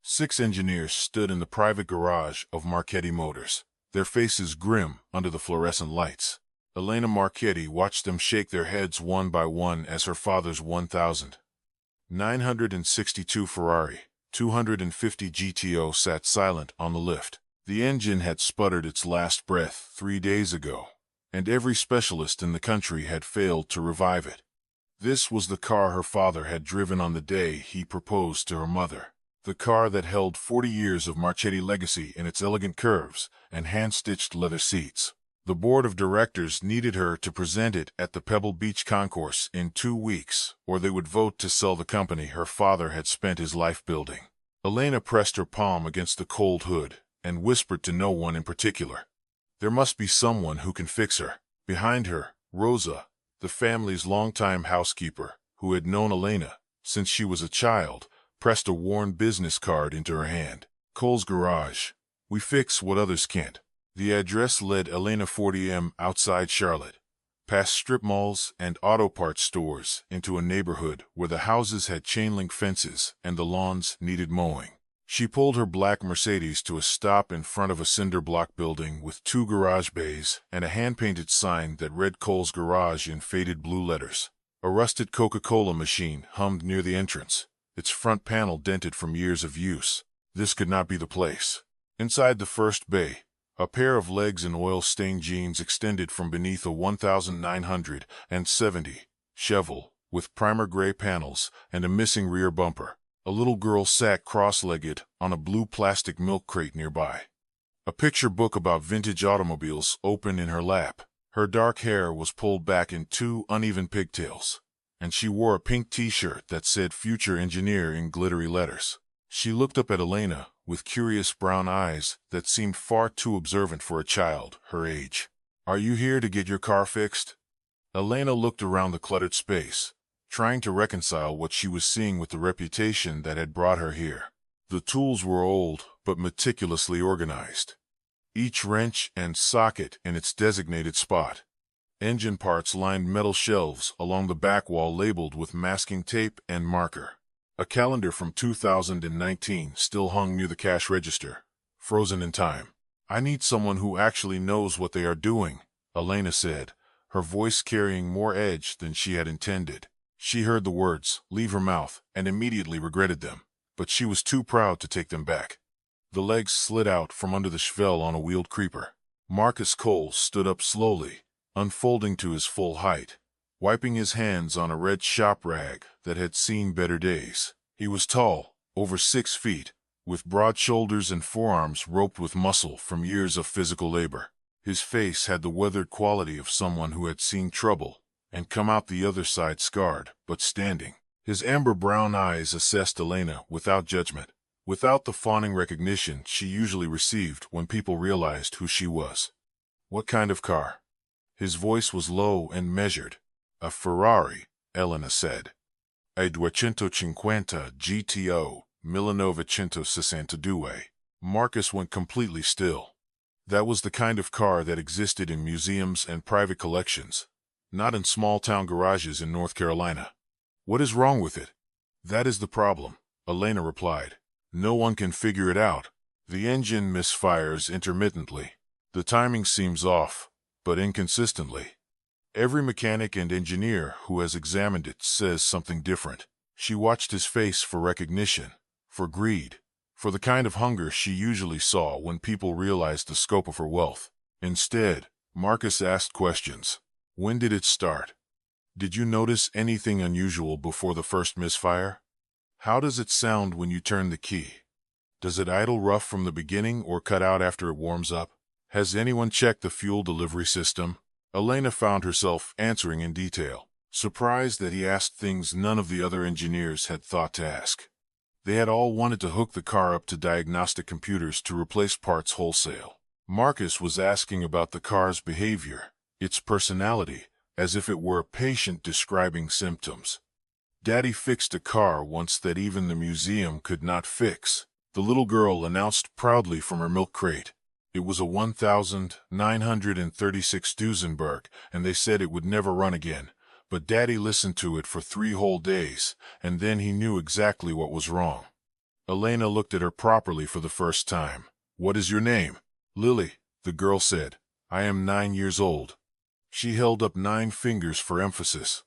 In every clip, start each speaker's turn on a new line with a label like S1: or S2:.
S1: 6 engineers stood in the private garage of Marchetti Motors, their faces grim under the fluorescent lights. Elena Marchetti watched them shake their heads one by one as her father's 1,962 Ferrari 250 GTO sat silent on the lift. The engine had sputtered its last breath 3 days ago, and every specialist in the country had failed to revive it. This was the car her father had driven on the day he proposed to her mother. The car that held 40 years of Marchetti legacy in its elegant curves and hand-stitched leather seats. The board of directors needed her to present it at the Pebble Beach concourse in 2 weeks, or they would vote to sell the company her father had spent his life building. Elena pressed her palm against the cold hood and whispered to no one in particular. There must be someone who can fix her. Behind her, Rosa, the family's longtime housekeeper, who had known Elena since she was a child, pressed a worn business card into her hand. Cole's Garage. We fix what others can't. The address led Elena 40M outside Charlotte, past strip malls and auto parts stores, into a neighborhood where the houses had chain-link fences and the lawns needed mowing. She pulled her black Mercedes to a stop in front of a cinder block building with 2 garage bays and a hand-painted sign that read Cole's Garage in faded blue letters. A rusted Coca-Cola machine hummed near the entrance, its front panel dented from years of use. This could not be the place. Inside the first bay, a pair of legs in oil-stained jeans extended from beneath a 1970 Chevelle with primer gray panels and a missing rear bumper. A little girl sat cross-legged on a blue plastic milk crate nearby. A picture book about vintage automobiles open in her lap. Her dark hair was pulled back in 2 uneven pigtails, and she wore a pink t-shirt that said Future Engineer in glittery letters. She looked up at Elena with curious brown eyes that seemed far too observant for a child her age. Are you here to get your car fixed? Elena looked around the cluttered space, trying to reconcile what she was seeing with the reputation that had brought her here. The tools were old, but meticulously organized. Each wrench and socket in its designated spot. Engine parts lined metal shelves along the back wall labeled with masking tape and marker. A calendar from 2019 still hung near the cash register, frozen in time. I need someone who actually knows what they are doing, Elena said, her voice carrying more edge than she had intended. She heard the words leave her mouth and immediately regretted them, but she was too proud to take them back. The legs slid out from under the Chevelle on a wheeled creeper. Marcus Cole stood up slowly, unfolding to his full height, wiping his hands on a red shop rag that had seen better days. He was tall, over 6 feet, with broad shoulders and forearms roped with muscle from years of physical labor. His face had the weathered quality of someone who had seen trouble and come out the other side scarred, but standing. His amber-brown eyes assessed Elena without judgment, without the fawning recognition she usually received when people realized who she was. What kind of car? His voice was low and measured. A Ferrari, Elena said. A 250 GTO 1962. Marcus went completely still. That was the kind of car that existed in museums and private collections, not in small-town garages in North Carolina. What is wrong with it? That is the problem, Elena replied. No one can figure it out. The engine misfires intermittently. The timing seems off, but inconsistently. Every mechanic and engineer who has examined it says something different. She watched his face for recognition, for greed, for the kind of hunger she usually saw when people realized the scope of her wealth. Instead, Marcus asked questions. When did it start? Did you notice anything unusual before the first misfire? How does it sound when you turn the key? Does it idle rough from the beginning or cut out after it warms up? Has anyone checked the fuel delivery system? Elena found herself answering in detail, surprised that he asked things none of the other engineers had thought to ask. They had all wanted to hook the car up to diagnostic computers to replace parts wholesale. Marcus was asking about the car's behavior, its personality, as if it were a patient describing symptoms. Daddy fixed a car once that even the museum could not fix, the little girl announced proudly from her milk crate. It was a 1936 Duesenberg, and they said it would never run again. But Daddy listened to it for 3 whole days, and then he knew exactly what was wrong. Elena looked at her properly for the first time. "What is your name?" "Lily," the girl said. "I am 9 years old." She held up 9 fingers for emphasis.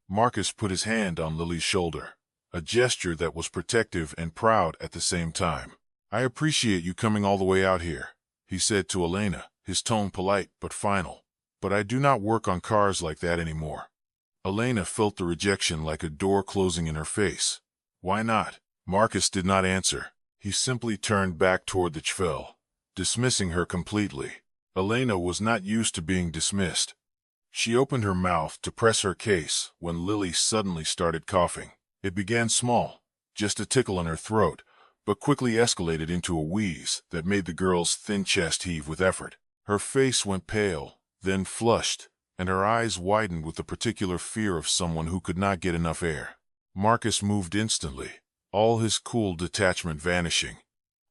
S1: Marcus put his hand on Lily's shoulder, a gesture that was protective and proud at the same time. "I appreciate you coming all the way out here," he said to Elena, his tone polite but final. "But I do not work on cars like that anymore." Elena felt the rejection like a door closing in her face. "Why not?" Marcus did not answer. He simply turned back toward the chvel, dismissing her completely. Elena was not used to being dismissed. She opened her mouth to press her case when Lily suddenly started coughing. It began small, just a tickle in her throat, but quickly escalated into a wheeze that made the girl's thin chest heave with effort. Her face went pale, then flushed, and her eyes widened with the particular fear of someone who could not get enough air. Marcus moved instantly, all his cool detachment vanishing.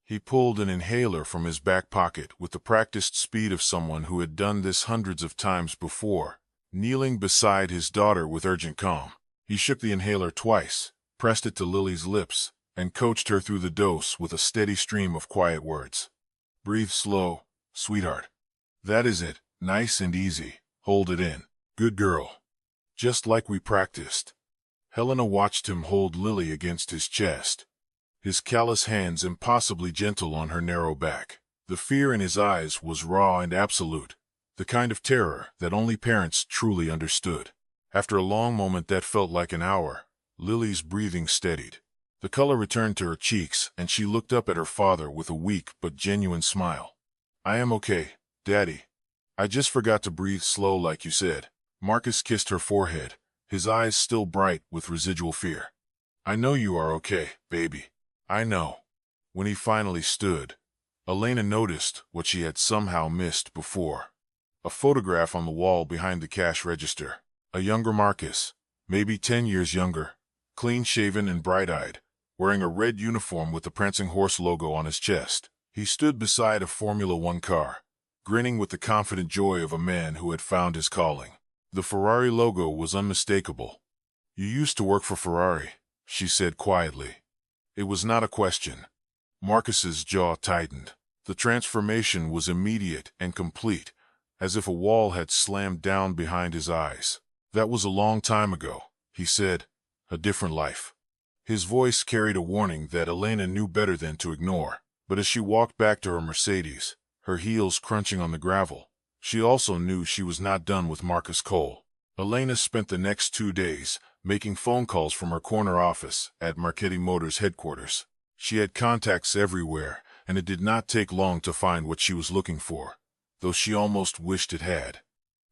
S1: He pulled an inhaler from his back pocket with the practiced speed of someone who had done this hundreds of times before, kneeling beside his daughter with urgent calm. He shook the inhaler twice, pressed it to Lily's lips, and coached her through the dose with a steady stream of quiet words. "Breathe slow, sweetheart. That is it, nice and easy. Hold it in. Good girl. Just like we practiced." Helena watched him hold Lily against his chest, his callous hands impossibly gentle on her narrow back. The fear in his eyes was raw and absolute, the kind of terror that only parents truly understood. After a long moment that felt like an hour, Lily's breathing steadied. The color returned to her cheeks, and she looked up at her father with a weak but genuine smile. "I am okay, Daddy. I just forgot to breathe slow like you said." Marcus kissed her forehead, his eyes still bright with residual fear. "I know you are okay, baby. I know." When he finally stood, Elena noticed what she had somehow missed before. A photograph on the wall behind the cash register. A younger Marcus, maybe 10 years younger, clean-shaven and bright-eyed, wearing a red uniform with the prancing horse logo on his chest. He stood beside a Formula One car, grinning with the confident joy of a man who had found his calling. The Ferrari logo was unmistakable. "You used to work for Ferrari," she said quietly. It was not a question. Marcus's jaw tightened. The transformation was immediate and complete, as if a wall had slammed down behind his eyes. "That was a long time ago," he said. "A different life." His voice carried a warning that Elena knew better than to ignore. But as she walked back to her Mercedes, her heels crunching on the gravel, she also knew she was not done with Marcus Cole. Elena spent the next 2 days making phone calls from her corner office at Marchetti Motors headquarters. She had contacts everywhere, and it did not take long to find what she was looking for, though she almost wished it had.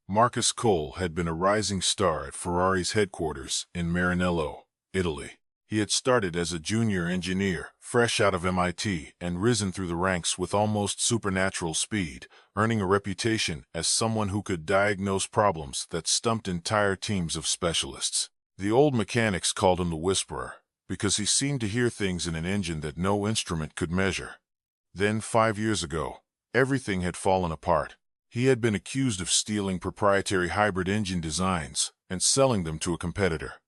S1: Marcus Cole had been a rising star at Ferrari's headquarters in Maranello, Italy. He had started as a junior engineer, fresh out of MIT, and risen through the ranks with almost supernatural speed, earning a reputation as someone who could diagnose problems that stumped entire teams of specialists. The old mechanics called him the Whisperer, because he seemed to hear things in an engine that no instrument could measure. Then, 5 years ago, everything had fallen apart. He had been accused of stealing proprietary hybrid engine designs and selling them to a competitor.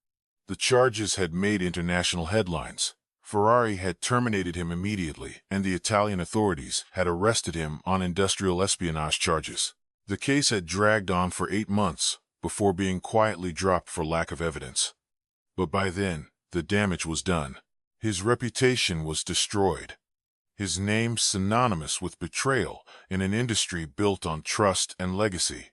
S1: The charges had made international headlines. Ferrari had terminated him immediately, and the Italian authorities had arrested him on industrial espionage charges. The case had dragged on for 8 months before being quietly dropped for lack of evidence. But by then, the damage was done. His reputation was destroyed. His name synonymous with betrayal in an industry built on trust and legacy.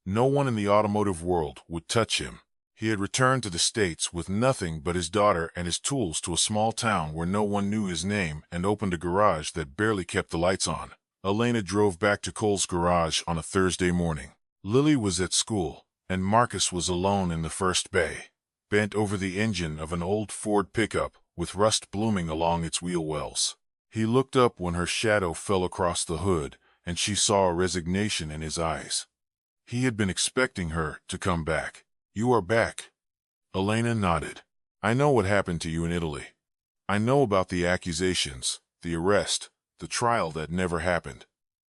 S1: No one in the automotive world would touch him. He had returned to the States with nothing but his daughter and his tools to a small town where no one knew his name and opened a garage that barely kept the lights on. Elena drove back to Cole's garage on a Thursday morning. Lily was at school, and Marcus was alone in the first bay, bent over the engine of an old Ford pickup with rust blooming along its wheel wells. He looked up when her shadow fell across the hood, and she saw a resignation in his eyes. He had been expecting her to come back. "You are back." Elena nodded. "I know what happened to you in Italy. I know about the accusations, the arrest, the trial that never happened."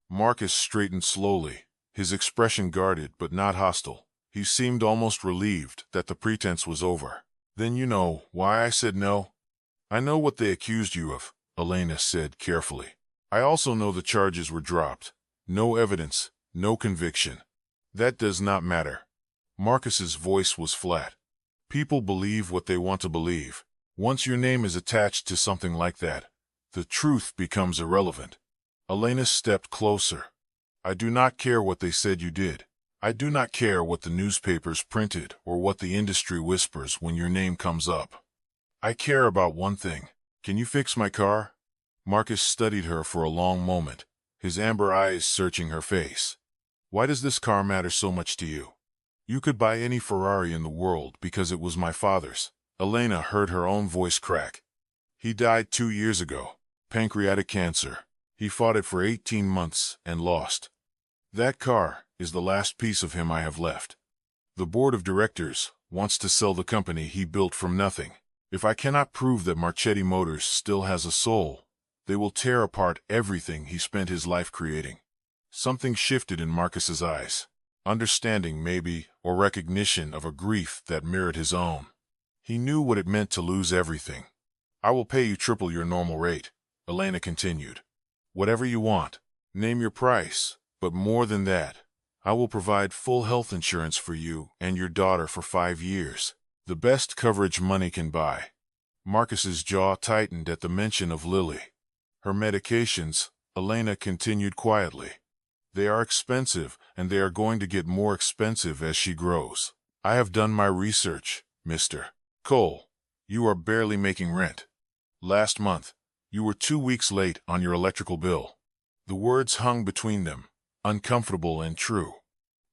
S1: Marcus straightened slowly, his expression guarded but not hostile. He seemed almost relieved that the pretense was over. "Then you know why I said no? I know what they accused you of. Elena said carefully. I also know the charges were dropped. No evidence, no conviction. That does not matter. Marcus's voice was flat. People believe what they want to believe. Once your name is attached to something like that, the truth becomes irrelevant. Elena stepped closer. I do not care what they said you did. I do not care what the newspapers printed or what the industry whispers when your name comes up. I care about one thing. Can you fix my car? Marcus studied her for a long moment, his amber eyes searching her face. Why does this car matter so much to you? You could buy any Ferrari in the world because it was my father's. Elena heard her own voice crack. He died 2 years ago. Pancreatic cancer. He fought it for 18 months and lost. That car is the last piece of him I have left. The board of directors wants to sell the company he built from nothing. If I cannot prove that Marchetti Motors still has a soul, they will tear apart everything he spent his life creating. Something shifted in Marcus's eyes. Understanding, maybe, or recognition of a grief that mirrored his own. He knew what it meant to lose everything. I will pay you triple your normal rate, Elena continued. Whatever you want. Name your price, but more than that, I will provide full health insurance for you and your daughter for 5 years. The best coverage money can buy. Marcus's jaw tightened at the mention of Lily. Her medications, Elena continued quietly. They are expensive, and they are going to get more expensive as she grows. I have done my research, Mr. Cole. You are barely making rent. Last month, you were 2 weeks late on your electrical bill. The words hung between them, uncomfortable and true.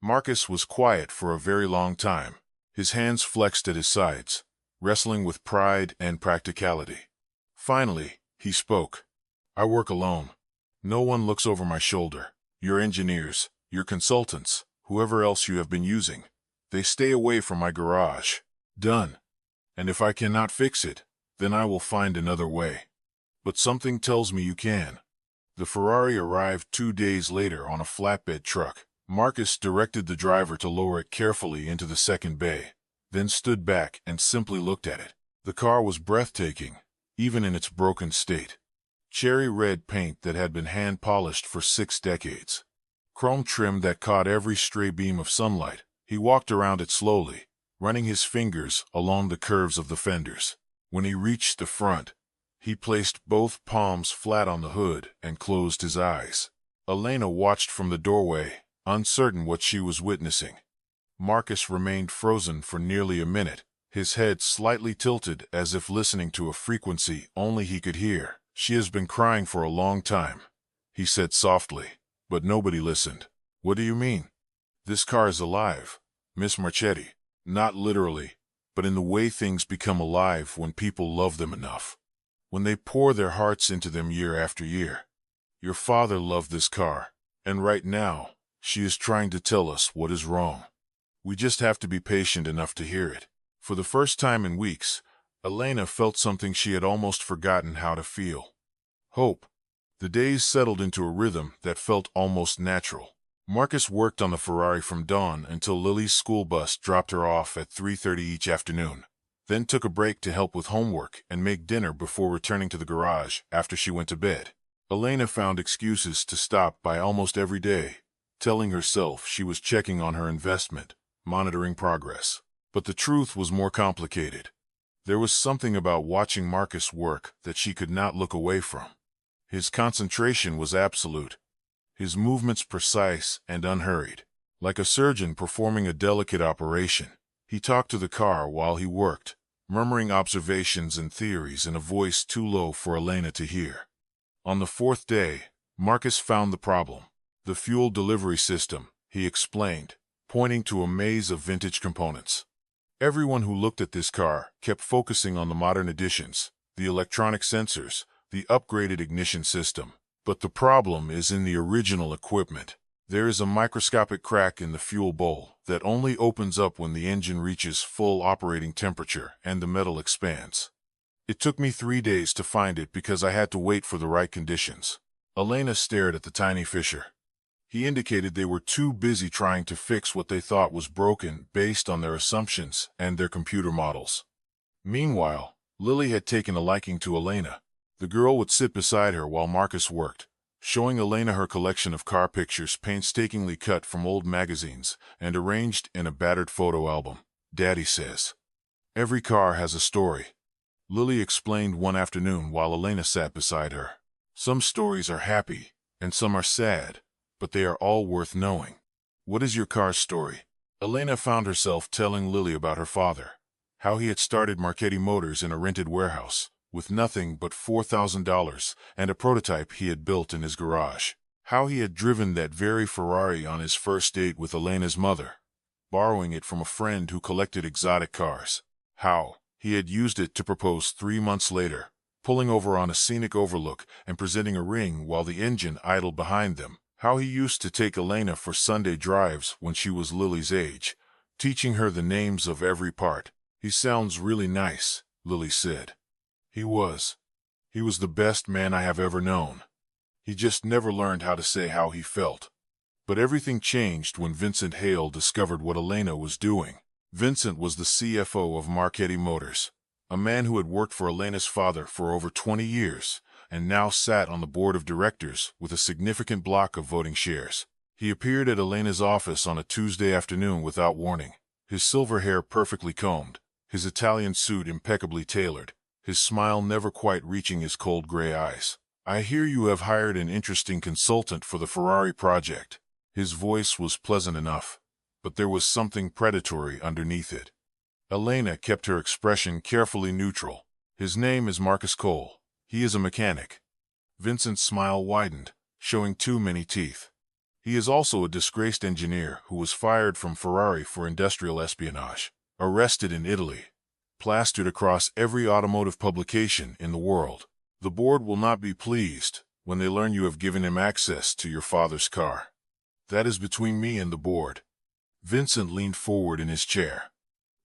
S1: Marcus was quiet for a very long time. His hands flexed at his sides, wrestling with pride and practicality. Finally, he spoke. I work alone. No one looks over my shoulder. Your engineers, your consultants, whoever else you have been using, they stay away from my garage. Done. And if I cannot fix it, then I will find another way. But something tells me you can. The Ferrari arrived 2 days later on a flatbed truck. Marcus directed the driver to lower it carefully into the second bay, then stood back and simply looked at it. The car was breathtaking, even in its broken state. Cherry red paint that had been hand-polished for 6 decades. Chrome trim that caught every stray beam of sunlight. He walked around it slowly, running his fingers along the curves of the fenders. When he reached the front, he placed both palms flat on the hood and closed his eyes. Elena watched from the doorway, uncertain what she was witnessing. Marcus remained frozen for nearly a minute, his head slightly tilted as if listening to a frequency only he could hear. She has been crying for a long time, he said softly, but nobody listened. What do you mean? This car is alive, Miss Marchetti. Not literally, but in the way things become alive when people love them enough. When they pour their hearts into them year after year. Your father loved this car, and right now, she is trying to tell us what is wrong. We just have to be patient enough to hear it. For the first time in weeks, Elena felt something she had almost forgotten how to feel. Hope. The days settled into a rhythm that felt almost natural. Marcus worked on the Ferrari from dawn until Lily's school bus dropped her off at 3:30 each afternoon, then took a break to help with homework and make dinner before returning to the garage after she went to bed. Elena found excuses to stop by almost every day, telling herself she was checking on her investment, monitoring progress. But the truth was more complicated. There was something about watching Marcus work that she could not look away from. His concentration was absolute, his movements precise and unhurried. Like a surgeon performing a delicate operation, he talked to the car while he worked, murmuring observations and theories in a voice too low for Elena to hear. On the 4th day, Marcus found the problem. The fuel delivery system, he explained, pointing to a maze of vintage components. Everyone who looked at this car kept focusing on the modern additions, the electronic sensors, the upgraded ignition system. But the problem is in the original equipment. There is a microscopic crack in the fuel bowl that only opens up when the engine reaches full operating temperature and the metal expands. It took me 3 days to find it because I had to wait for the right conditions. Elena stared at the tiny fissure. He indicated they were too busy trying to fix what they thought was broken based on their assumptions and their computer models. Meanwhile, Lily had taken a liking to Elena. The girl would sit beside her while Marcus worked, showing Elena her collection of car pictures painstakingly cut from old magazines and arranged in a battered photo album. "Daddy says, every car has a story," Lily explained one afternoon while Elena sat beside her. "Some stories are happy, and some are sad, but they are all worth knowing." "What is your car's story?" Elena found herself telling Lily about her father, how he had started Marchetti Motors in a rented warehouse, with nothing but $4,000 and a prototype he had built in his garage. How he had driven that very Ferrari on his first date with Elena's mother, borrowing it from a friend who collected exotic cars. How he had used it to propose 3 months later, pulling over on a scenic overlook and presenting a ring while the engine idled behind them. How he used to take Elena for Sunday drives when she was Lily's age, teaching her the names of every part. "He sounds really nice," Lily said. He was the best man I have ever known. He just never learned how to say how he felt." But everything changed when Vincent Hale discovered what Elena was doing. Vincent was the CFO of Marchetti Motors, a man who had worked for Elena's father for over 20 years, and now sat on the board of directors with a significant block of voting shares. He appeared at Elena's office on a Tuesday afternoon without warning, his silver hair perfectly combed, his Italian suit impeccably tailored, his smile never quite reaching his cold gray eyes. "I hear you have hired an interesting consultant for the Ferrari project." His voice was pleasant enough, but there was something predatory underneath it. Elena kept her expression carefully neutral. "His name is Marcus Cole. He is a mechanic." Vincent's smile widened, showing too many teeth. "He is also a disgraced engineer who was fired from Ferrari for industrial espionage, arrested in Italy, plastered across every automotive publication in the world. The board will not be pleased when they learn you have given him access to your father's car. That is between me and the board." Vincent leaned forward in his chair.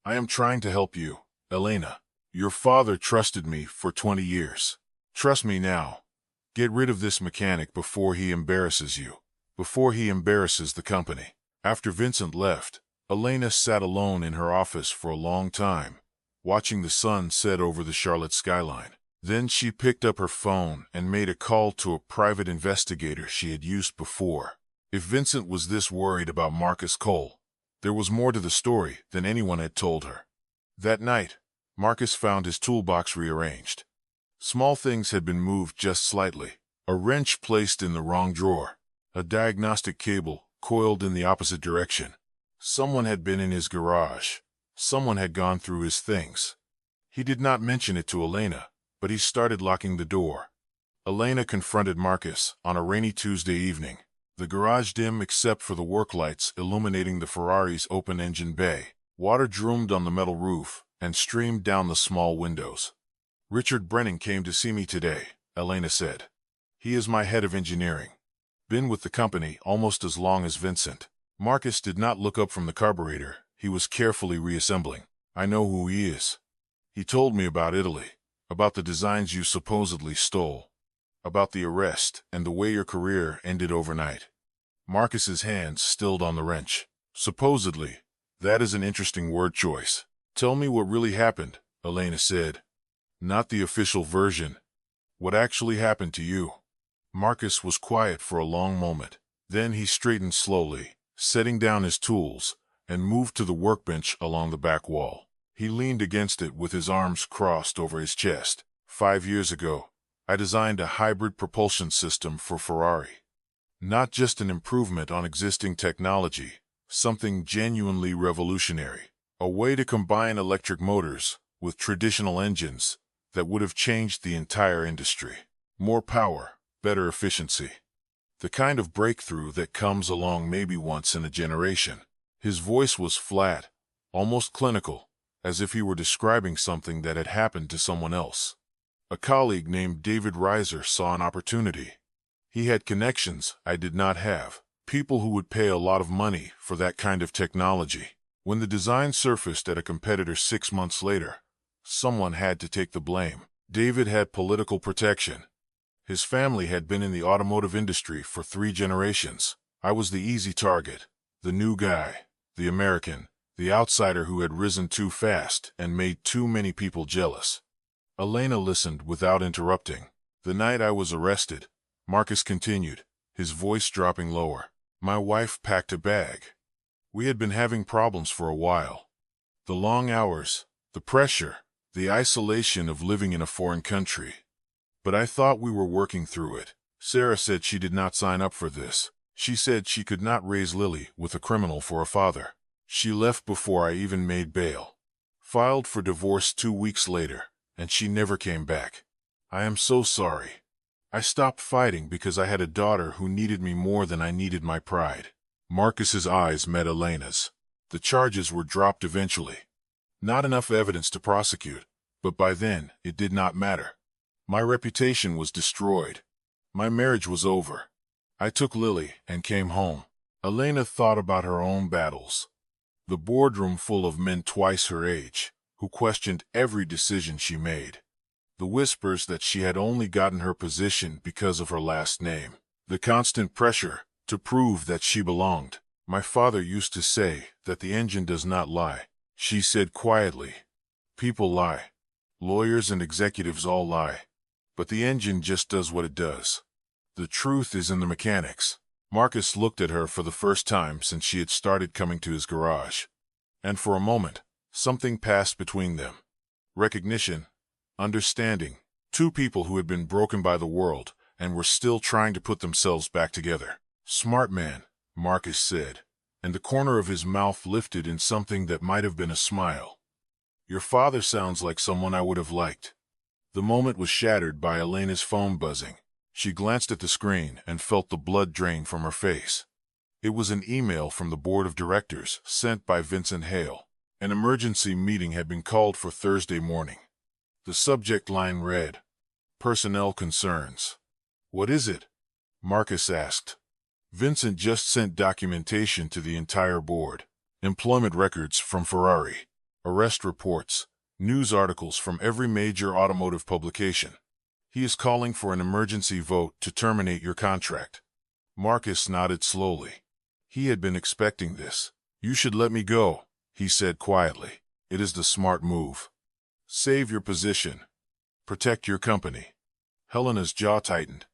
S1: "I am trying to help you, Elena. Your father trusted me for 20 years. Trust me now. Get rid of this mechanic before he embarrasses you, before he embarrasses the company." After Vincent left, Elena sat alone in her office for a long time, watching the sun set over the Charlotte skyline. Then she picked up her phone and made a call to a private investigator she had used before. If Vincent was this worried about Marcus Cole, there was more to the story than anyone had told her. That night, Marcus found his toolbox rearranged. Small things had been moved just slightly. A wrench placed in the wrong drawer. A diagnostic cable coiled in the opposite direction. Someone had been in his garage. Someone had gone through his things. He did not mention it to Elena, but he started locking the door. Elena confronted Marcus on a rainy Tuesday evening, the garage dim except for the work lights illuminating the Ferrari's open-engine bay. Water droomed on the metal roof and streamed down the small windows. "Richard Brennan came to see me today," Elena said. "He is my head of engineering. Been with the company almost as long as Vincent." Marcus did not look up from the carburetor he was carefully reassembling. "I know who he is. He told me about Italy, about the designs you supposedly stole, about the arrest and the way your career ended overnight." Marcus's hands stilled on the wrench. "Supposedly, that is an interesting word choice. Tell me what really happened," Elena said. "Not the official version. What actually happened to you?" Marcus was quiet for a long moment. Then he straightened slowly, setting down his tools, and moved to the workbench along the back wall. He leaned against it with his arms crossed over his chest. 5 years ago, I designed a hybrid propulsion system for Ferrari. Not just an improvement on existing technology, something genuinely revolutionary. A way to combine electric motors with traditional engines that would have changed the entire industry. More power, better efficiency. The kind of breakthrough that comes along maybe once in a generation. His voice was flat, almost clinical, as if he were describing something that had happened to someone else. A colleague named David Reiser saw an opportunity. He had connections I did not have, people who would pay a lot of money for that kind of technology. When the design surfaced at a competitor 6 months later, someone had to take the blame. David had political protection. His family had been in the automotive industry for 3 generations. I was the easy target, the new guy, the American, the outsider who had risen too fast and made too many people jealous. Elena listened without interrupting. The night I was arrested, Marcus continued, his voice dropping lower, my wife packed a bag. We had been having problems for a while. The long hours, the pressure, the isolation of living in a foreign country. But I thought we were working through it. Sarah said she did not sign up for this. She said she could not raise Lily with a criminal for a father. She left before I even made bail. Filed for divorce 2 weeks later, and she never came back. I am so sorry. I stopped fighting because I had a daughter who needed me more than I needed my pride. Marcus's eyes met Elena's. The charges were dropped eventually. Not enough evidence to prosecute, but by then it did not matter. My reputation was destroyed. My marriage was over. I took Lily and came home. Elena thought about her own battles. The boardroom full of men twice her age, who questioned every decision she made. The whispers that she had only gotten her position because of her last name. The constant pressure to prove that she belonged. My father used to say that the engine does not lie. She said quietly, people lie. Lawyers and executives all lie. But the engine just does what it does. The truth is in the mechanics. Marcus looked at her for the first time since she had started coming to his garage. And for a moment, something passed between them. Recognition, understanding. Two people who had been broken by the world and were still trying to put themselves back together. Smart man, Marcus said, and the corner of his mouth lifted in something that might have been a smile. Your father sounds like someone I would have liked. The moment was shattered by Elena's phone buzzing. She glanced at the screen and felt the blood drain from her face. It was an email from the board of directors sent by Vincent Hale. An emergency meeting had been called for Thursday morning. The subject line read, Personnel concerns. What is it? Marcus asked. Vincent just sent documentation to the entire board. Employment records from Ferrari, arrest reports, news articles from every major automotive publication. He is calling for an emergency vote to terminate your contract. Marcus nodded slowly. He had been expecting this. You should let me go, he said quietly. It is the smart move. Save your position. Protect your company. Helena's jaw tightened.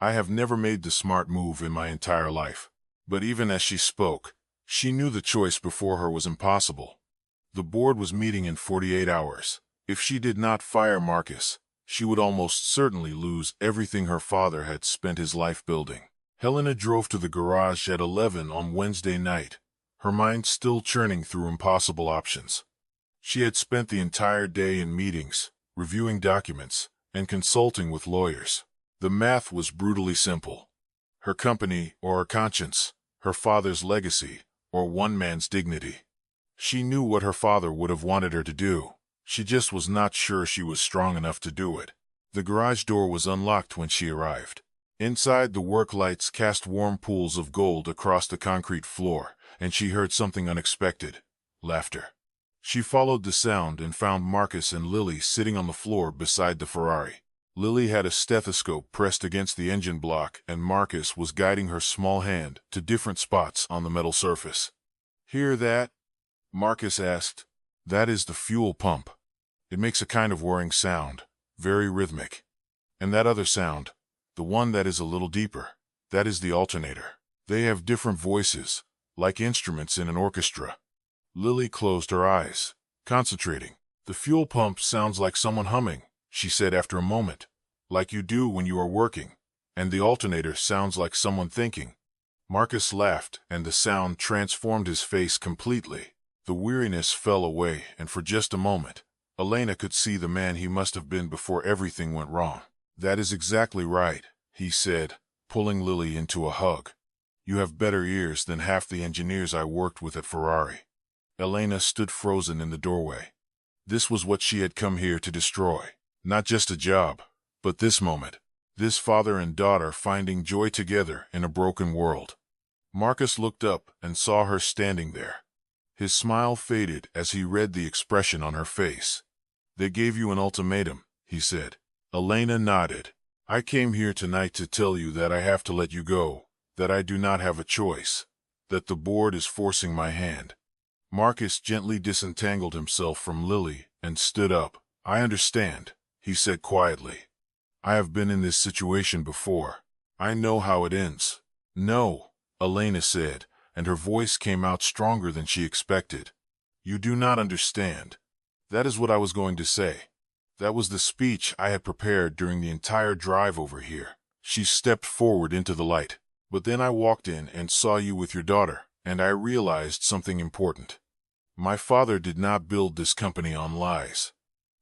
S1: I have never made the smart move in my entire life. But even as she spoke, she knew the choice before her was impossible. The board was meeting in 48 hours. If she did not fire Marcus, she would almost certainly lose everything her father had spent his life building. Helena drove to the garage at 11 on Wednesday night, her mind still churning through impossible options. She had spent the entire day in meetings, reviewing documents, and consulting with lawyers. The math was brutally simple. Her company or her conscience, her father's legacy, or one man's dignity. She knew what her father would have wanted her to do. She just was not sure she was strong enough to do it. The garage door was unlocked when she arrived. Inside, the work lights cast warm pools of gold across the concrete floor, and she heard something unexpected. Laughter. She followed the sound and found Marcus and Lily sitting on the floor beside the Ferrari. Lily had a stethoscope pressed against the engine block, and Marcus was guiding her small hand to different spots on the metal surface. Hear that? Marcus asked. That is the fuel pump. It makes a kind of whirring sound, very rhythmic. And that other sound, the one that is a little deeper, that is the alternator. They have different voices, like instruments in an orchestra. Lily closed her eyes, concentrating. The fuel pump sounds like someone humming, she said after a moment, like you do when you are working, and the alternator sounds like someone thinking. Marcus laughed, and the sound transformed his face completely. The weariness fell away, and for just a moment, Elena could see the man he must have been before everything went wrong. That is exactly right, he said, pulling Lily into a hug. You have better ears than half the engineers I worked with at Ferrari. Elena stood frozen in the doorway. This was what she had come here to destroy. Not just a job, but this moment. This father and daughter finding joy together in a broken world. Marcus looked up and saw her standing there. His smile faded as he read the expression on her face. They gave you an ultimatum, he said. Elena nodded. I came here tonight to tell you that I have to let you go, that I do not have a choice, that the board is forcing my hand. Marcus gently disentangled himself from Lily and stood up. I understand, he said quietly. I have been in this situation before. I know how it ends. No, Elena said, and her voice came out stronger than she expected. You do not understand. That is what I was going to say. That was the speech I had prepared during the entire drive over here. She stepped forward into the light. But then I walked in and saw you with your daughter, and I realized something important. My father did not build this company on lies.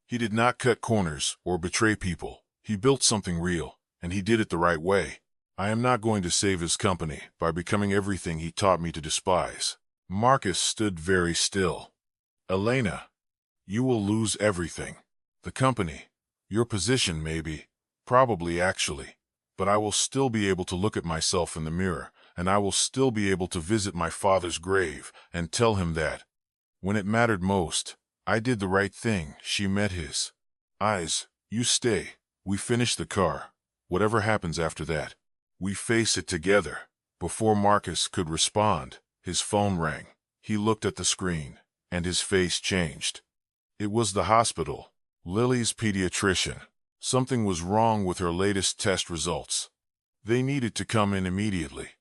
S1: He did not cut corners or betray people. He built something real, and he did it the right way. I am not going to save his company by becoming everything he taught me to despise. Marcus stood very still. Elena, you will lose everything. The company, your position maybe, probably actually, but I will still be able to look at myself in the mirror, and I will still be able to visit my father's grave and tell him that, when it mattered most, I did the right thing. She met his eyes. You stay. We finish the car. Whatever happens after that, we face it together. Before Marcus could respond, his phone rang. He looked at the screen, and his face changed. It was the hospital. Lily's pediatrician. Something was wrong with her latest test results. They needed to come in immediately.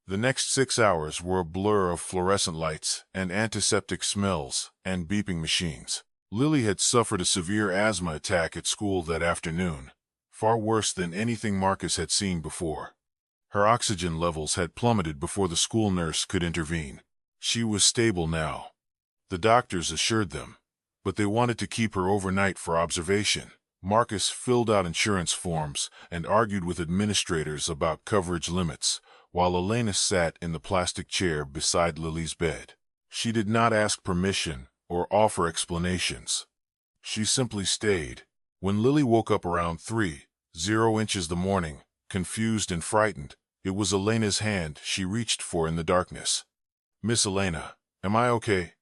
S1: The next 6 hours were a blur of fluorescent lights and antiseptic smells and beeping machines. Lily had suffered a severe asthma attack at school that afternoon, far worse than anything Marcus had seen before. Her oxygen levels had plummeted before the school nurse could intervene. She was stable now, the doctors assured them, but they wanted to keep her overnight for observation. Marcus filled out insurance forms and argued with administrators about coverage limits, while Elena sat in the plastic chair beside Lily's bed. She did not ask permission or offer explanations. She simply stayed. When Lily woke up around 3:00 the morning, confused and frightened, it was Elena's hand she reached for in the darkness. Miss Elena, am I okay?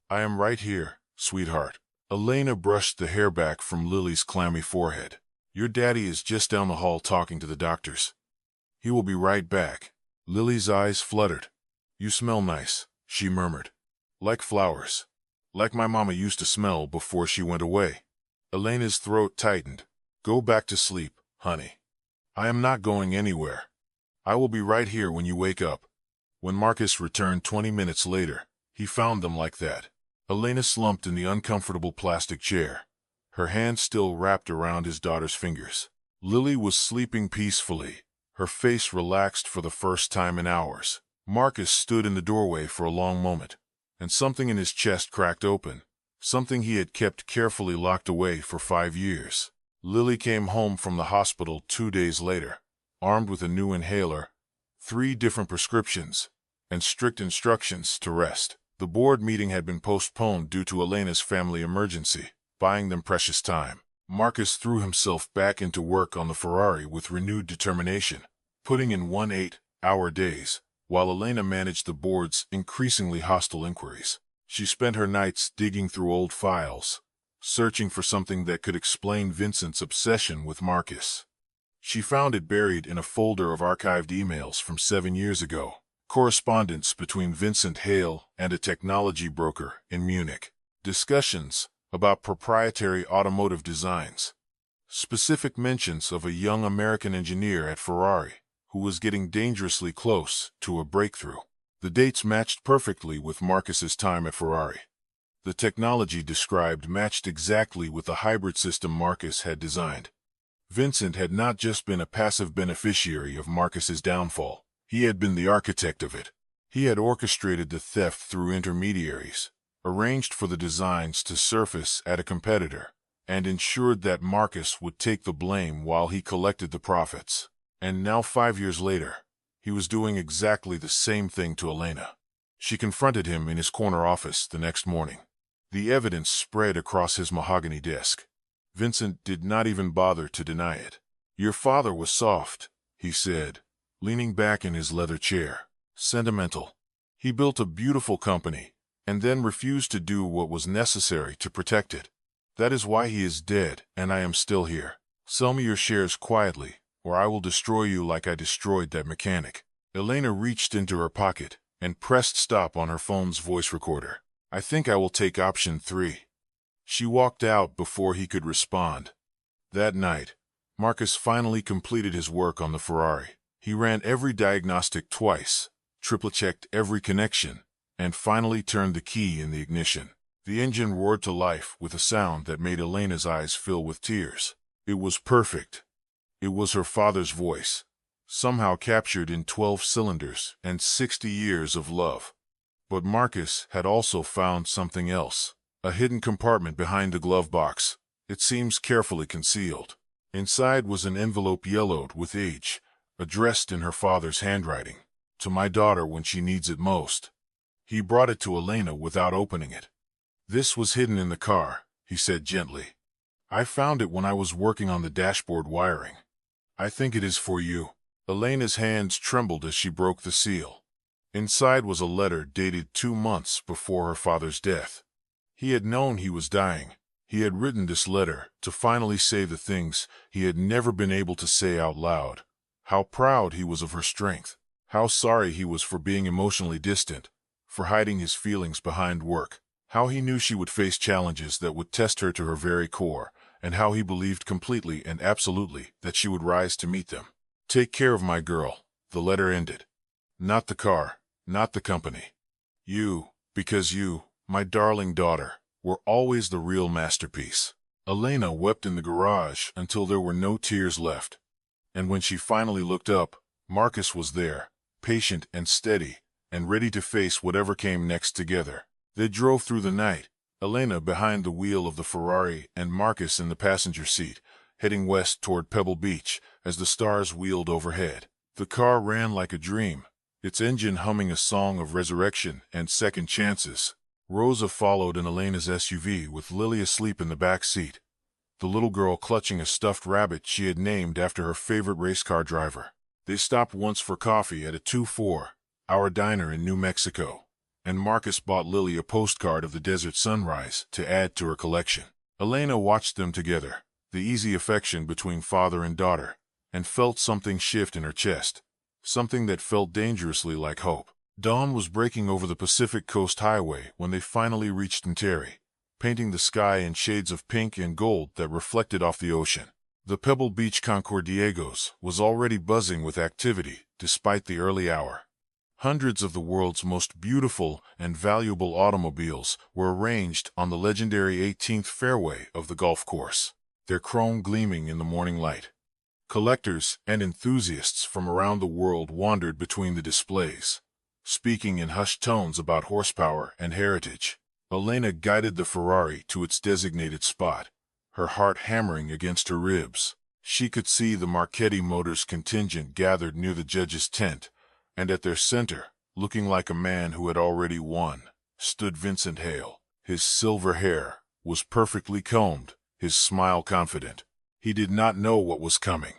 S1: I am right here, sweetheart. Elena brushed the hair back from Lily's clammy forehead. Your daddy is just down the hall talking to the doctors. He will be right back. Lily's eyes fluttered. You smell nice, she murmured. Like flowers. Like my mama used to smell before she went away. Elena's throat tightened. Go back to sleep, honey. I am not going anywhere. I will be right here when you wake up. When Marcus returned 20 minutes later, he found them like that. Elena slumped in the uncomfortable plastic chair, her hand still wrapped around his daughter's fingers. Lily was sleeping peacefully, her face relaxed for the first time in hours. Marcus stood in the doorway for a long moment, and something in his chest cracked open, something he had kept carefully locked away for 5 years. Lily came home from the hospital 2 days later, armed with a new inhaler, 3 different prescriptions, and strict instructions to rest. The board meeting had been postponed due to Elena's family emergency, buying them precious time. Marcus threw himself back into work on the Ferrari with renewed determination, putting in 1 8-hour days, while Elena managed the board's increasingly hostile inquiries. She spent her nights digging through old files, searching for something that could explain Vincent's obsession with Marcus. She found it buried in a folder of archived emails from 7 years ago, correspondence between Vincent Hale and a technology broker in Munich, discussions about proprietary automotive designs, specific mentions of a young American engineer at Ferrari who was getting dangerously close to a breakthrough. The dates matched perfectly with Marcus's time at Ferrari. The technology described matched exactly with the hybrid system Marcus had designed. Vincent had not just been a passive beneficiary of Marcus's downfall. He had been the architect of it. He had orchestrated the theft through intermediaries, arranged for the designs to surface at a competitor, and ensured that Marcus would take the blame while he collected the profits. And now 5 years later, he was doing exactly the same thing to Elena. She confronted him in his corner office the next morning. The evidence spread across his mahogany desk. Vincent did not even bother to deny it. Your father was soft, he said, leaning back in his leather chair. Sentimental. He built a beautiful company, and then refused to do what was necessary to protect it. That is why he is dead, and I am still here. Sell me your shares quietly, or I will destroy you like I destroyed that mechanic. Elena reached into her pocket and pressed stop on her phone's voice recorder. I think I will take option 3. She walked out before he could respond. That night, Marcus finally completed his work on the Ferrari. He ran every diagnostic twice, triple-checked every connection, and finally turned the key in the ignition. The engine roared to life with a sound that made Elena's eyes fill with tears. It was perfect. It was her father's voice, somehow captured in 12 cylinders and 60 years of love. But Marcus had also found something else, a hidden compartment behind the glove box. It seems carefully concealed. Inside was an envelope yellowed with age, addressed in her father's handwriting, "To my daughter when she needs it most." He brought it to Elena without opening it. "This was hidden in the car," he said gently. "I found it when I was working on the dashboard wiring. I think it is for you." Elena's hands trembled as she broke the seal. Inside was a letter dated 2 months before her father's death. He had known he was dying. He had written this letter to finally say the things he had never been able to say out loud. How proud he was of her strength. How sorry he was for being emotionally distant, for hiding his feelings behind work. How he knew she would face challenges that would test her to her very core, and how he believed completely and absolutely that she would rise to meet them. "Take care of my girl," the letter ended. "Not the car, not the company. You, because you, my darling daughter, were always the real masterpiece." Elena wept in the garage until there were no tears left. And when she finally looked up, Marcus was there, patient and steady, and ready to face whatever came next together. They drove through the night, Elena behind the wheel of the Ferrari and Marcus in the passenger seat, heading west toward Pebble Beach as the stars wheeled overhead. The car ran like a dream, its engine humming a song of resurrection and second chances. Rosa followed in Elena's SUV with Lily asleep in the back seat, the little girl clutching a stuffed rabbit she had named after her favorite race car driver. They stopped once for coffee at a 2-4-hour diner in New Mexico, and Marcus bought Lily a postcard of the desert sunrise to add to her collection. Elena watched them together, the easy affection between father and daughter, and felt something shift in her chest, something that felt dangerously like hope. Dawn was breaking over the Pacific Coast Highway when they finally reached Monterey, painting the sky in shades of pink and gold that reflected off the ocean. The Pebble Beach Concordiegos was already buzzing with activity despite the early hour. Hundreds of the world's most beautiful and valuable automobiles were arranged on the legendary 18th fairway of the golf course, their chrome gleaming in the morning light. Collectors and enthusiasts from around the world wandered between the displays, speaking in hushed tones about horsepower and heritage. Elena guided the Ferrari to its designated spot, her heart hammering against her ribs. She could see the Marchetti Motors contingent gathered near the judge's tent, and at their center, looking like a man who had already won, stood Vincent Hale. His silver hair was perfectly combed, his smile confident. He did not know what was coming.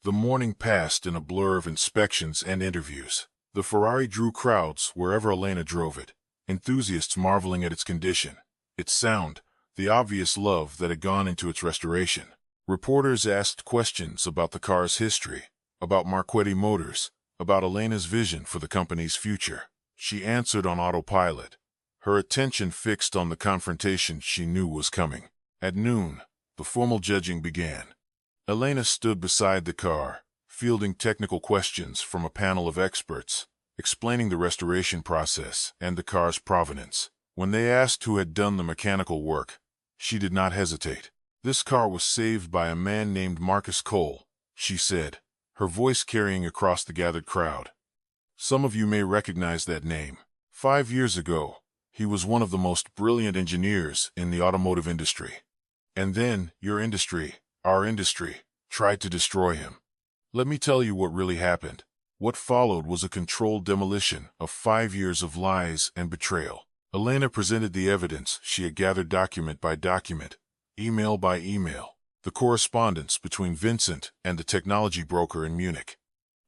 S1: The morning passed in a blur of inspections and interviews. The Ferrari drew crowds wherever Elena drove it, enthusiasts marveling at its condition, its sound, the obvious love that had gone into its restoration. Reporters asked questions about the car's history, about Marchetti Motors, about Elena's vision for the company's future. She answered on autopilot, her attention fixed on the confrontation she knew was coming. At noon, the formal judging began. Elena stood beside the car, fielding technical questions from a panel of experts, explaining the restoration process and the car's provenance. When they asked who had done the mechanical work, she did not hesitate. "This car was saved by a man named Marcus Cole," she said, her voice carrying across the gathered crowd. "Some of you may recognize that name. 5 years ago, he was one of the most brilliant engineers in the automotive industry. And then, your industry, our industry, tried to destroy him. Let me tell you what really happened. What followed was a controlled demolition of 5 years of lies and betrayal." Elena presented the evidence she had gathered document by document, email by email, the correspondence between Vincent and the technology broker in Munich,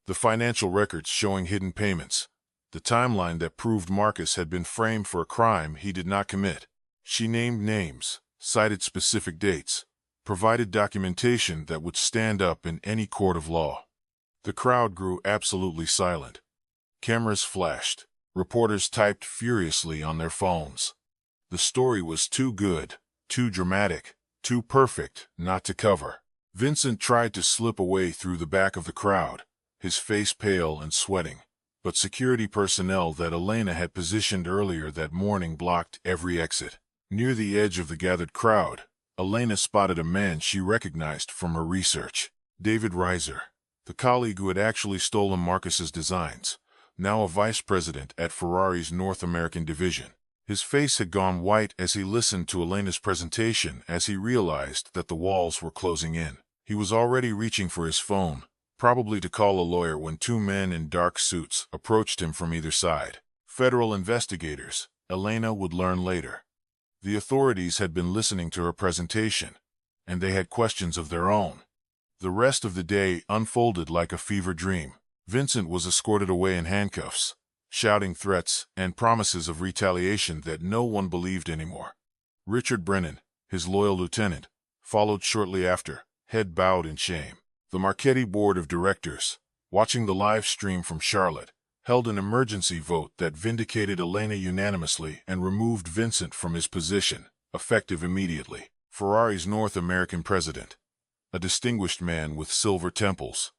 S1: the financial records showing hidden payments, the timeline that proved Marcus had been framed for a crime he did not commit. She named names, cited specific dates, provided documentation that would stand up in any court of law. The crowd grew absolutely silent. Cameras flashed. Reporters typed furiously on their phones. The story was too good, too dramatic, too perfect not to cover. Vincent tried to slip away through the back of the crowd, his face pale and sweating, but security personnel that Elena had positioned earlier that morning blocked every exit. Near the edge of the gathered crowd, Elena spotted a man she recognized from her research. David Reiser, the colleague who had actually stolen Marcus's designs, now a vice president at Ferrari's North American division. His face had gone white as he listened to Elena's presentation as he realized that the walls were closing in. He was already reaching for his phone, probably to call a lawyer, when two men in dark suits approached him from either side. Federal investigators, Elena would learn later. The authorities had been listening to her presentation, and they had questions of their own. The rest of the day unfolded like a fever dream. Vincent was escorted away in handcuffs, shouting threats and promises of retaliation that no one believed anymore. Richard Brennan, his loyal lieutenant, followed shortly after, head bowed in shame. The Marchetti board of directors, watching the live stream from Charlotte, held an emergency vote that vindicated Elena unanimously and removed Vincent from his position, effective immediately. Ferrari's North American president, a distinguished man with silver temples,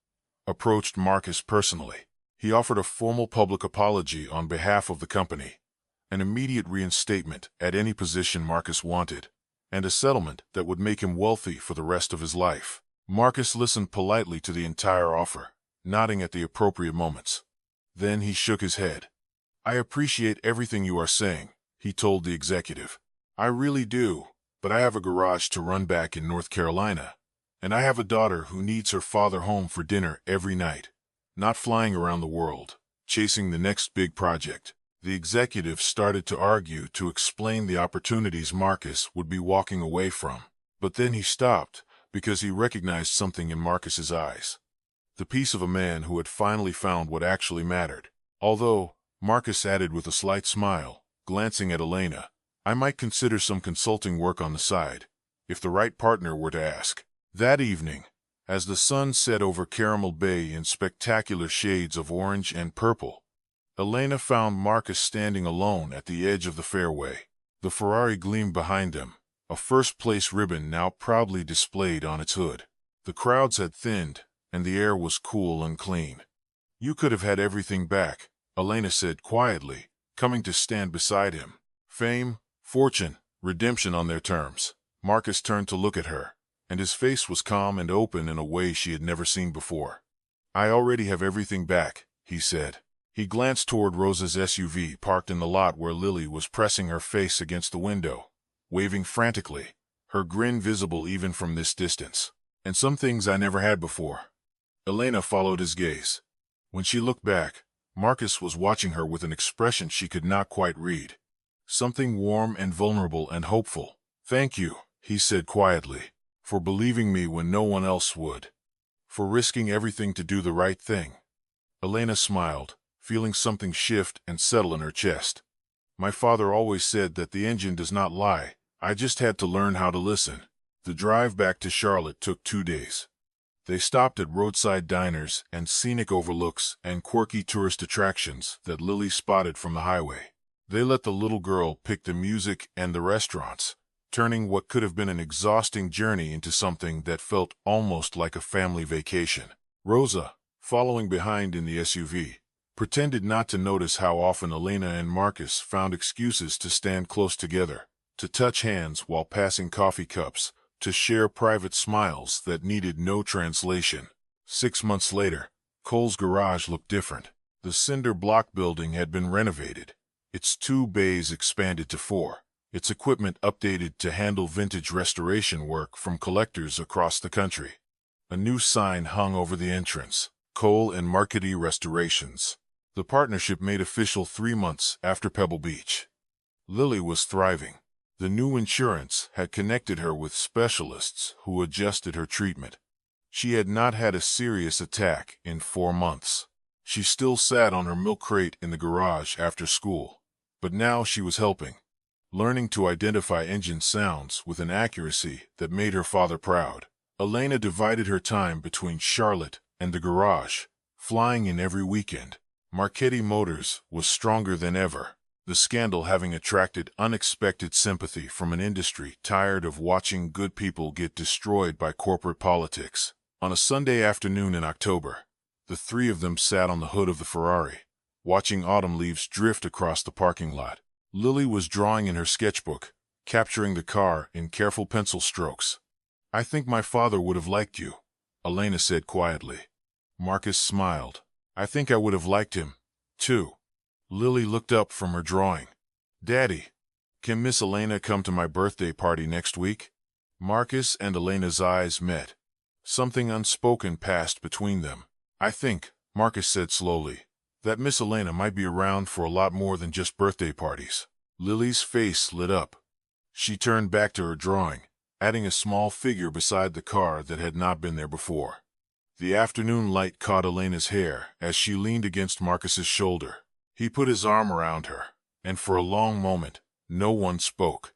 S1: approached Marcus personally. He offered a formal public apology on behalf of the company, an immediate reinstatement at any position Marcus wanted, and a settlement that would make him wealthy for the rest of his life. Marcus listened politely to the entire offer, nodding at the appropriate moments. Then he shook his head. "I appreciate everything you are saying," he told the executive. "I really do, but I have a garage to run back in North Carolina, and I have a daughter who needs her father home for dinner every night, not flying around the world, chasing the next big project." The executive started to argue to explain the opportunities Marcus would be walking away from, but then he stopped because he recognized something in Marcus's eyes. The peace of a man who had finally found what actually mattered. Although, Marcus added with a slight smile, glancing at Elena, "I might consider some consulting work on the side, if the right partner were to ask." That evening, as the sun set over Caramel Bay in spectacular shades of orange and purple, Elena found Marcus standing alone at the edge of the fairway. The Ferrari gleamed behind him, a first-place ribbon now proudly displayed on its hood. The crowds had thinned, and the air was cool and clean. "You could have had everything back," Elena said quietly, coming to stand beside him. "Fame, fortune, redemption on their terms." Marcus turned to look at her, and his face was calm and open in a way she had never seen before. "I already have everything back," he said. He glanced toward Rosa's SUV parked in the lot where Lily was pressing her face against the window, waving frantically, her grin visible even from this distance. "And some things I never had before." Elena followed his gaze. When she looked back, Marcus was watching her with an expression she could not quite read. Something warm and vulnerable and hopeful. "Thank you," he said quietly, "for believing me when no one else would. For risking everything to do the right thing." Elena smiled, feeling something shift and settle in her chest. "My father always said that the engine does not lie. I just had to learn how to listen." The drive back to Charlotte took 2 days. They stopped at roadside diners and scenic overlooks and quirky tourist attractions that Lily spotted from the highway. They let the little girl pick the music and the restaurants, turning what could have been an exhausting journey into something that felt almost like a family vacation. Rosa, following behind in the SUV, pretended not to notice how often Elena and Marcus found excuses to stand close together, to touch hands while passing coffee cups, to share private smiles that needed no translation. 6 months later, Cole's garage looked different. The cinder block building had been renovated, its 2 bays expanded to 4, its equipment updated to handle vintage restoration work from collectors across the country. A new sign hung over the entrance, Cole and Marchetti Restorations. The partnership made official 3 months after Pebble Beach. Lily was thriving. The new insurance had connected her with specialists who adjusted her treatment. She had not had a serious attack in 4 months. She still sat on her milk crate in the garage after school, but now she was helping, learning to identify engine sounds with an accuracy that made her father proud. Elena divided her time between Charlotte and the garage, flying in every weekend. Marchetti Motors was stronger than ever. the scandal having attracted unexpected sympathy from an industry tired of watching good people get destroyed by corporate politics. On a Sunday afternoon in October, the three of them sat on the hood of the Ferrari, watching autumn leaves drift across the parking lot. Lily was drawing in her sketchbook, capturing the car in careful pencil strokes. "I think my father would have liked you," Elena said quietly. Marcus smiled. "I think I would have liked him, too." Lily looked up from her drawing. "Daddy, can Miss Elena come to my birthday party next week?" Marcus and Elena's eyes met. Something unspoken passed between them. "I think," Marcus said slowly, "that Miss Elena might be around for a lot more than just birthday parties." Lily's face lit up. She turned back to her drawing, adding a small figure beside the car that had not been there before. The afternoon light caught Elena's hair as she leaned against Marcus's shoulder. He put his arm around her, and for a long moment, no one spoke.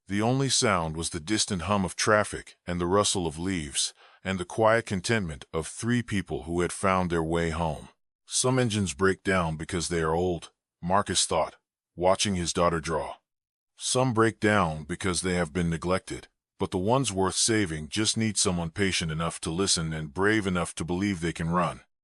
S1: The only sound was the distant hum of traffic and the rustle of leaves, and the quiet contentment of three people who had found their way home. Some engines break down because they are old, Marcus thought, watching his daughter draw. Some break down because they have been neglected, but the ones worth saving just need someone patient enough to listen and brave enough to believe they can run.